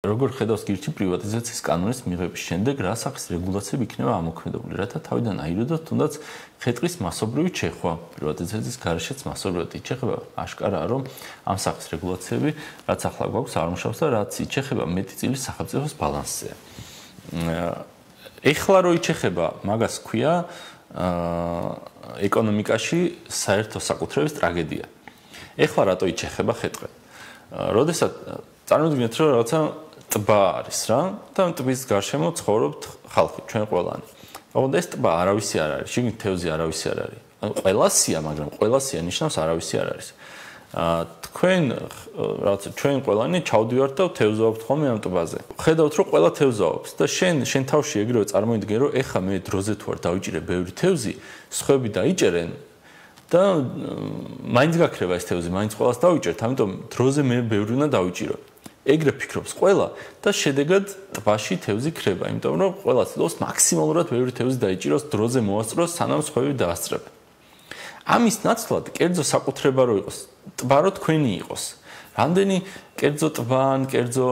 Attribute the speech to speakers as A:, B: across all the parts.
A: როგორ ხედავს გირჩი პრივატიზაციის კანონის მიღების შემდეგ რა სახის რეგულაციები იქნება ამოქმედებული, რათა თავიდან აირიდოთ თუნდაც ხეტყის მასობრივი ჩეხვა პრივატიზაციის გარეშეც მასობრივად იჩეხება. აშკარაა, რომ ამ სახის რეგულაციები რაც ახლა გვაქვს არ მუშაობს და რაც იჩეხება მეტი წილის სახელმწიფოს ბალანსზე. ეხლა რო იჩეხება, მაგას ქვია ეკონომიკაში საერთო საკუთრების ტრაგედია. ეხლა რატო იჩეხება ხეტყი? როდესაც წარმოვიდგინეთ, რომ რაღაცა ტბა არის რა და ტბის გარშემო ცხოვრობთ ხალხი, ჩვენ ყველანი. ოღონდ ეს ტბა არავისი არ არის, შიგნით თევზი არავისი არ არის. ყველასია, მაგრამ ყველასია ნიშნავს არავისი არ არის. თქვენ რაღაცა ჩვენ ყველანი ჩავდივართ და თევზაობთ ხოლმე ამ ტბაზე. ხედავთ, რომ ყველა თევზაობს და შენ თავში ეგრევე წარმოვიდგენ, რომ ეხა მე დროზე თუ არ დავიჭირე ბევრი თევზი, სხვები დაიჭერენ და მაინც გაქრება ეს თევზი, მაინც ყველას დავიჭერთ, ამიტომ დროზე მე ბევრი უნდა დავიჭირო. ეგრე ფიქრობს ყველა და შედეგად ტბაში თევზი ქრება, იმიტომ რომ ყველა ცდილობს მაქსიმალურად ბევრი თევზი დაიჭიროს, დროზე მოასწროს, სანამ სხვები დაასწრებენ. ამის ნაცვლად კერძო საკუთრება რო იყოს, ტბა რო თქვენი იყოს. რამდენი კერძო ტბა ან კერძო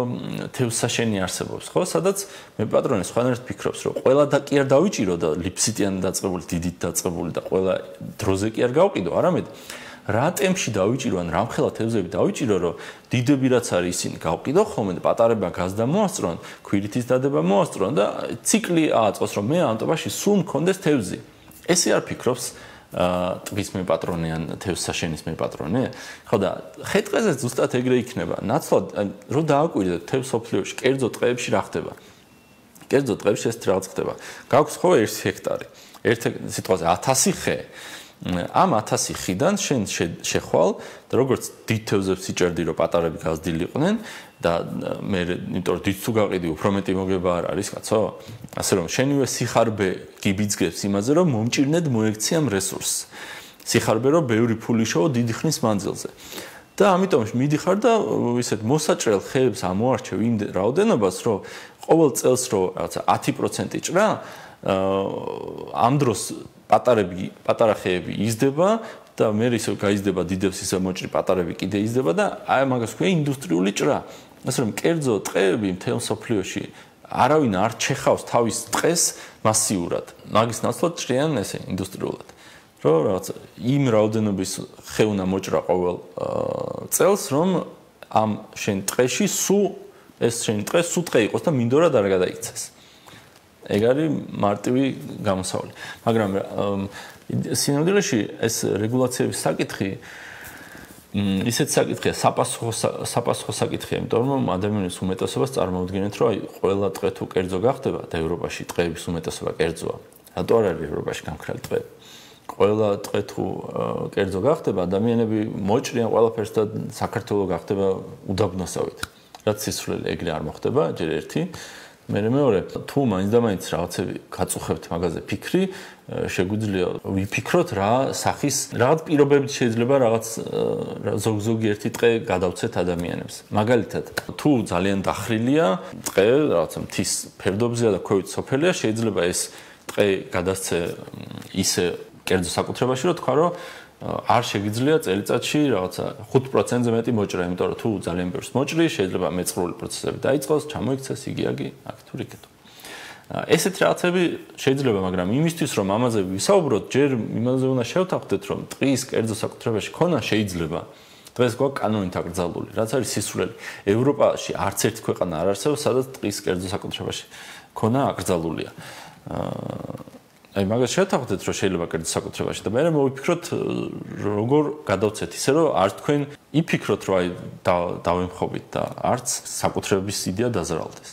A: თევზსაშენი არსებობს, ხო? სადაც მე პატრონი სხვანაირად ფიქრობს, რომ ყველა და კი არ დავიჭირო და ლიფციტიანი დაწყებული, დიდით დაწყებული და ყველა დროზე კი არ გავყიდო, არამედ რა ტემპში დავიჭირო ან რამხელა თევზები დავიჭირო, რომ დიდები რაც არის ისინი გავყიდო ხოლმე და პატარება გაზდა მოასწრონ, ქვირითის დადება მოასწრონ და ციკლი ააწყოს, რომ მე ამ ტბაში სულ მქონდეს თევზი. ესე არ ფიქრობს ტბის მე პატრონი ან თევზსაშენის მე პატრონი? ხო და ხეტყეზე ზუსტად ეგრე იქნება. ნაცვლად რო დააკვირდეთ თევზ სოფლიოში, კერძო ტყეებში რა ხდება? კერძო ტყეებში ეს რაღაც ხდება. გაქვს ხო 1 ჰექტარი. ერთ სიტყვაზე 1000 ხე. ამ 1000 ხიდან შენ შეხვალ და როგორც დიდ თევზებს იჭერდი, რომ პატარები გაზრდილიყვნენ და მე იმიტომ რომ დიდ თუ გაყიდი, უფრო მეტი მოგება არ არის, კაცო? ასე რომ შენივე სიხარბე გიბიძგებს იმაზე, რომ მომჭირნედ მოექცია რესურსს. სიხარბე რომ ბევრი ფული შოო დიდი ხნის მანძილზე. და ამიტომ მიდიხარ და ისეთ მოსაჭრელ ხეებს ამოარჩევ იმ რაოდენობას, რომ ყოველ წელს რო რაღაცა 10% ჭრა, ამ დროს პატარა ხეები იზრდება და მე ისე გაიზრდება დიდებს ისე მოჭრი პატარები კიდე იზრდება და აი მაგას ქვია ინდუსტრიული ჭრა. ასე რომ კერძო ტყეები მთელ მსოფლიოში არავინ არ ჩეხავს თავის ტყეს მასიურად. მაგის ნაცვლად ჭრიან ესე ინდუსტრიულად. რომ რაღაც იმ რაოდენობის ხე უნდა მოჭრა ყოველ წელს, რომ ამ შენ ტყეში სულ ეს შენ ტყე სულ ტყე იყოს და მინდორად არ გადაიქცეს. ეგ არის მარტივი გამოსავალი. მაგრამ სინამდვილეში ეს რეგულაციების საკითხი ისეთ საკითხია, საპასუხო საკითხია, იმიტომ რომ ადამიანის უმეტესობას წარმოუდგენთ, რომ აი ყველა ტყე თუ კერძო გახდება და ევროპაში ტყეების უმეტესობა კერძოა. რატო არ არის ევროპაში გამქრალი ტყეები? ყველა ტყე თუ კერძო გახდება, ადამიანები მოჭრიან ყველაფერს და საქართველოს გახდება უდაბნოსავით. რაც სისულელე ეგრე არ მოხდება, ჯერ ერთი. მე მეორე, თუ მაინც და მაინც რაღაცები გაწუხებთ მაგაზე ფიქრი, შეგვიძლია ვიფიქროთ რა სახის, რაღაც პირობებით შეიძლება რაღაც ზოგი ერთი ტყე გადავცეთ ადამიანებს. მაგალითად, თუ ძალიან დახრილია ტყე, რაღაცა მთის ფერდობზეა და ქვევით სოფელია, შეიძლება ეს ტყე გადასცე ისე კერძო საკუთრებაში, რომ თქვა, რომ არ შეგიძლია წელიწადში რაღაცა 5%-ზე მეტი მოჭრა, იმიტომ რომ თუ ძალიან ბევრს მოჭრი, შეიძლება მეწყრული პროცესები დაიწყოს, ჩამოიქცეს იგივე აქ თუ იქ. ესეთ რაღაცები შეიძლება, მაგრამ იმისთვის რომ ამაზე ვისაუბროთ, ჯერ იმაზე უნდა შევთანხმდეთ, რომ ტყის კერძო საკუთრებაში ქონა შეიძლება. დღეს გვაქვს კანონით აკრძალული, რაც არის სისულელი. ევროპაში არც ერთი ქვეყანა არ არსებობს, სადაც ტყის კერძო საკუთრებაში ქონა აკრძალულია. აი მაგას შევთანხმდეთ, რომ შეიძლება კერძო საკუთრებაში და მე მოვიფიქროთ, როგორ გადავცეთ ისე, რომ არ თქვენ იფიქროთ, რომ აი დავემხობით და არც საკუთრების იდეა დაზრალდეს.